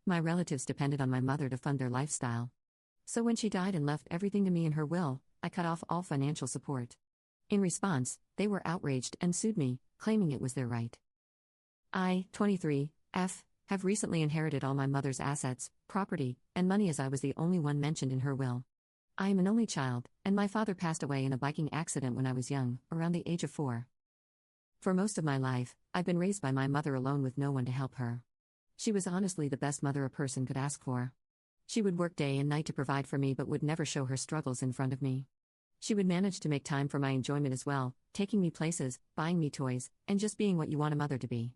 My relatives depended on my mother to fund their lifestyle. So when she died and left everything to me in her will, I cut off all financial support. In response, they were outraged and sued me, claiming it was their right. I, 23, have recently inherited all my mother's assets, property, and money as I was the only one mentioned in her will. I am an only child, and my father passed away in a biking accident when I was young, around the age of 4. For most of my life, I've been raised by my mother alone with no one to help her. She was honestly the best mother a person could ask for. She would work day and night to provide for me but would never show her struggles in front of me. She would manage to make time for my enjoyment as well, taking me places, buying me toys, and just being what you want a mother to be.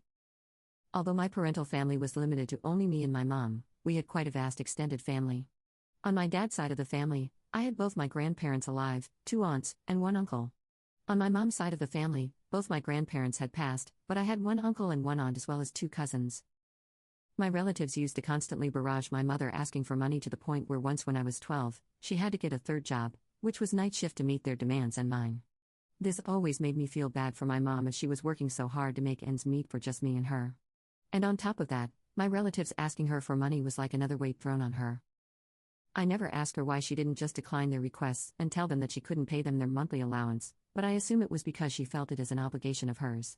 Although my parental family was limited to only me and my mom, we had quite a vast extended family. On my dad's side of the family, I had both my grandparents alive, 2 aunts, and 1 uncle. On my mom's side of the family, both my grandparents had passed, but I had 1 uncle and 1 aunt as well as 2 cousins. My relatives used to constantly barrage my mother asking for money to the point where once when I was 12, she had to get a 3rd job, which was night shift to meet their demands and mine. This always made me feel bad for my mom as she was working so hard to make ends meet for just me and her. And on top of that, my relatives asking her for money was like another weight thrown on her. I never asked her why she didn't just decline their requests and tell them that she couldn't pay them their monthly allowance, but I assume it was because she felt it as an obligation of hers.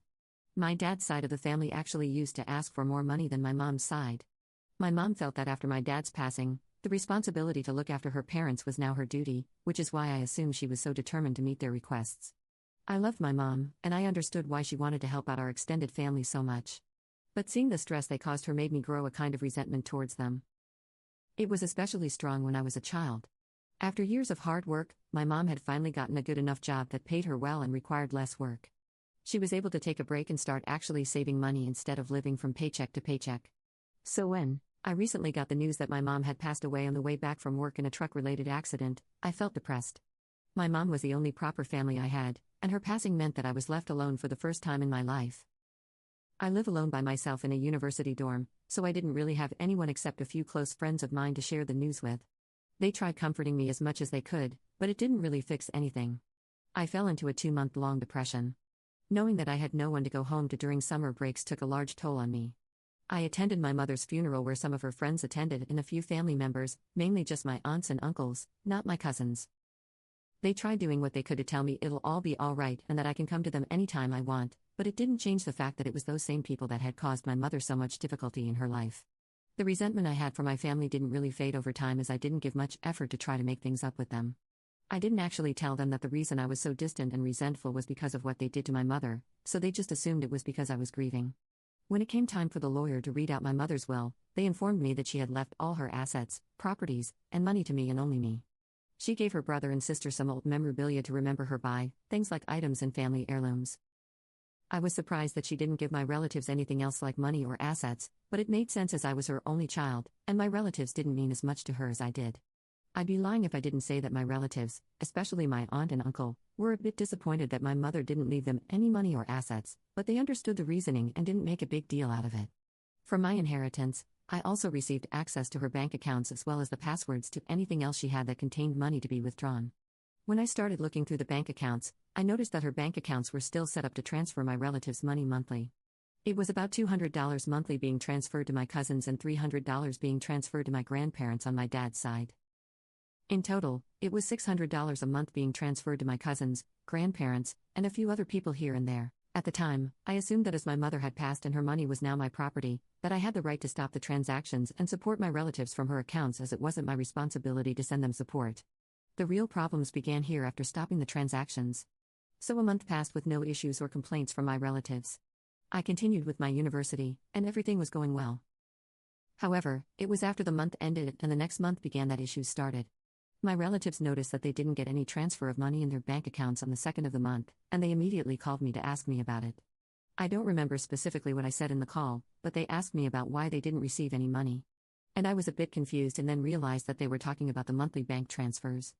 My dad's side of the family actually used to ask for more money than my mom's side. My mom felt that after my dad's passing, the responsibility to look after her parents was now her duty, which is why I assume she was so determined to meet their requests. I loved my mom, and I understood why she wanted to help out our extended family so much. But seeing the stress they caused her made me grow a kind of resentment towards them. It was especially strong when I was a child. After years of hard work, my mom had finally gotten a good enough job that paid her well and required less work. She was able to take a break and start actually saving money instead of living from paycheck to paycheck. So when I recently got the news that my mom had passed away on the way back from work in a truck-related accident, I felt depressed. My mom was the only proper family I had, and her passing meant that I was left alone for the first time in my life. I live alone by myself in a university dorm, so I didn't really have anyone except a few close friends of mine to share the news with. They tried comforting me as much as they could, but it didn't really fix anything. I fell into a 2-month-long depression. Knowing that I had no one to go home to during summer breaks took a large toll on me. I attended my mother's funeral where some of her friends attended and a few family members, mainly just my aunts and uncles, not my cousins. They tried doing what they could to tell me it'll all be alright and that I can come to them anytime I want, but it didn't change the fact that it was those same people that had caused my mother so much difficulty in her life. The resentment I had for my family didn't really fade over time as I didn't give much effort to try to make things up with them. I didn't actually tell them that the reason I was so distant and resentful was because of what they did to my mother, so they just assumed it was because I was grieving. When it came time for the lawyer to read out my mother's will, they informed me that she had left all her assets, properties, and money to me and only me. She gave her brother and sister some old memorabilia to remember her by, things like items and family heirlooms. I was surprised that she didn't give my relatives anything else like money or assets, but it made sense as I was her only child, and my relatives didn't mean as much to her as I did. I'd be lying if I didn't say that my relatives, especially my aunt and uncle, were a bit disappointed that my mother didn't leave them any money or assets, but they understood the reasoning and didn't make a big deal out of it. From my inheritance, I also received access to her bank accounts as well as the passwords to anything else she had that contained money to be withdrawn. When I started looking through the bank accounts, I noticed that her bank accounts were still set up to transfer my relatives' money monthly. It was about $200 monthly being transferred to my cousins and $300 being transferred to my grandparents on my dad's side. In total, it was $600 a month being transferred to my cousins, grandparents, and a few other people here and there. At the time, I assumed that as my mother had passed and her money was now my property, that I had the right to stop the transactions and support my relatives from her accounts as it wasn't my responsibility to send them support. The real problems began here after stopping the transactions. So a month passed with no issues or complaints from my relatives. I continued with my university, and everything was going well. However, it was after the month ended and the next month began that issues started. My relatives noticed that they didn't get any transfer of money in their bank accounts on the 2nd of the month, and they immediately called me to ask me about it. I don't remember specifically what I said in the call, but they asked me about why they didn't receive any money. And I was a bit confused and then realized that they were talking about the monthly bank transfers.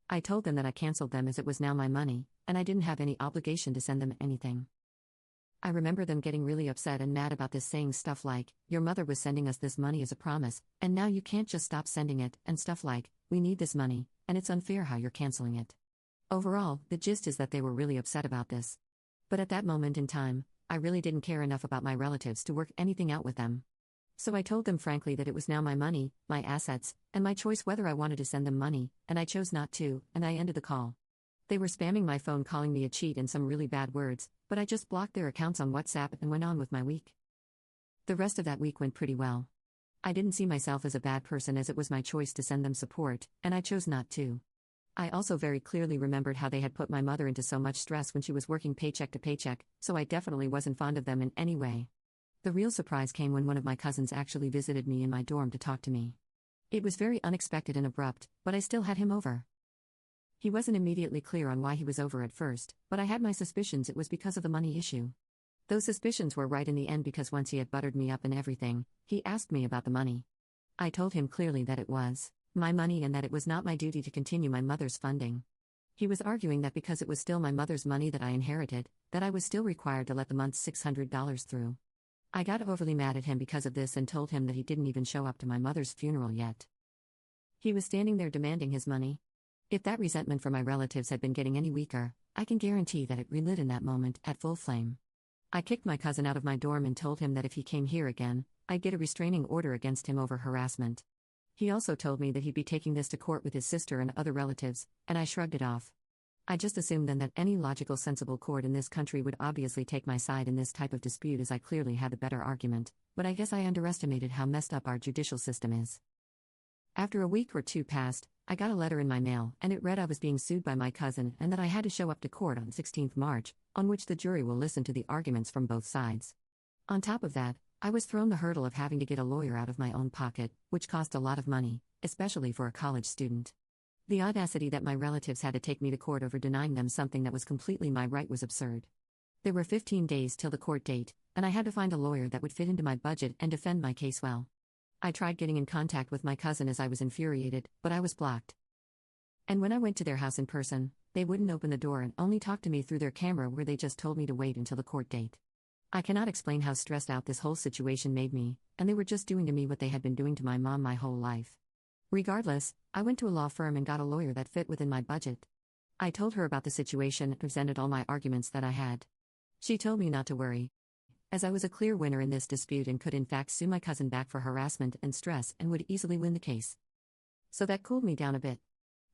I told them that I canceled them as it was now my money, and I didn't have any obligation to send them anything. I remember them getting really upset and mad about this, saying stuff like, "Your mother was sending us this money as a promise, and now you can't just stop sending it," and stuff like, "We need this money, and it's unfair how you're canceling it." Overall, the gist is that they were really upset about this. But at that moment in time, I really didn't care enough about my relatives to work anything out with them. So I told them frankly that it was now my money, my assets, and my choice whether I wanted to send them money, and I chose not to, and I ended the call. They were spamming my phone calling me a cheat and some really bad words, but I just blocked their accounts on WhatsApp and went on with my week. The rest of that week went pretty well. I didn't see myself as a bad person as it was my choice to send them support, and I chose not to. I also very clearly remembered how they had put my mother into so much stress when she was working paycheck to paycheck, so I definitely wasn't fond of them in any way. The real surprise came when one of my cousins actually visited me in my dorm to talk to me. It was very unexpected and abrupt, but I still had him over. He wasn't immediately clear on why he was over at first, but I had my suspicions it was because of the money issue. Those suspicions were right in the end because once he had buttered me up and everything, he asked me about the money. I told him clearly that it was my money and that it was not my duty to continue my mother's funding. He was arguing that because it was still my mother's money that I inherited, that I was still required to let the month's $600 through. I got overly mad at him because of this and told him that he didn't even show up to my mother's funeral yet. He was standing there demanding his money. If that resentment for my relatives had been getting any weaker, I can guarantee that it relit in that moment at full flame. I kicked my cousin out of my dorm and told him that if he came here again, I'd get a restraining order against him over harassment. He also told me that he'd be taking this to court with his sister and other relatives, and I shrugged it off. I just assumed then that any logical, sensible court in this country would obviously take my side in this type of dispute as I clearly had the better argument, but I guess I underestimated how messed up our judicial system is. After a week or two passed, I got a letter in my mail, and it read I was being sued by my cousin and that I had to show up to court on 16th March, on which the jury will listen to the arguments from both sides. On top of that, I was thrown the hurdle of having to get a lawyer out of my own pocket, which cost a lot of money, especially for a college student. The audacity that my relatives had to take me to court over denying them something that was completely my right was absurd. There were 15 days till the court date, and I had to find a lawyer that would fit into my budget and defend my case well. I tried getting in contact with my cousin as I was infuriated, but I was blocked. And when I went to their house in person, they wouldn't open the door and only talk to me through their camera where they just told me to wait until the court date. I cannot explain how stressed out this whole situation made me, and they were just doing to me what they had been doing to my mom my whole life. Regardless, I went to a law firm and got a lawyer that fit within my budget. I told her about the situation and presented all my arguments that I had. She told me not to worry, as I was a clear winner in this dispute and could in fact sue my cousin back for harassment and stress and would easily win the case. So that cooled me down a bit.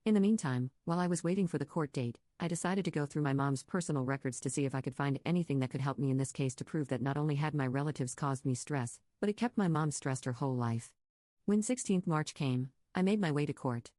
In the meantime, while I was waiting for the court date, I decided to go through my mom's personal records to see if I could find anything that could help me in this case to prove that not only had my relatives caused me stress, but it kept my mom stressed her whole life. When 16th March came, I made my way to court.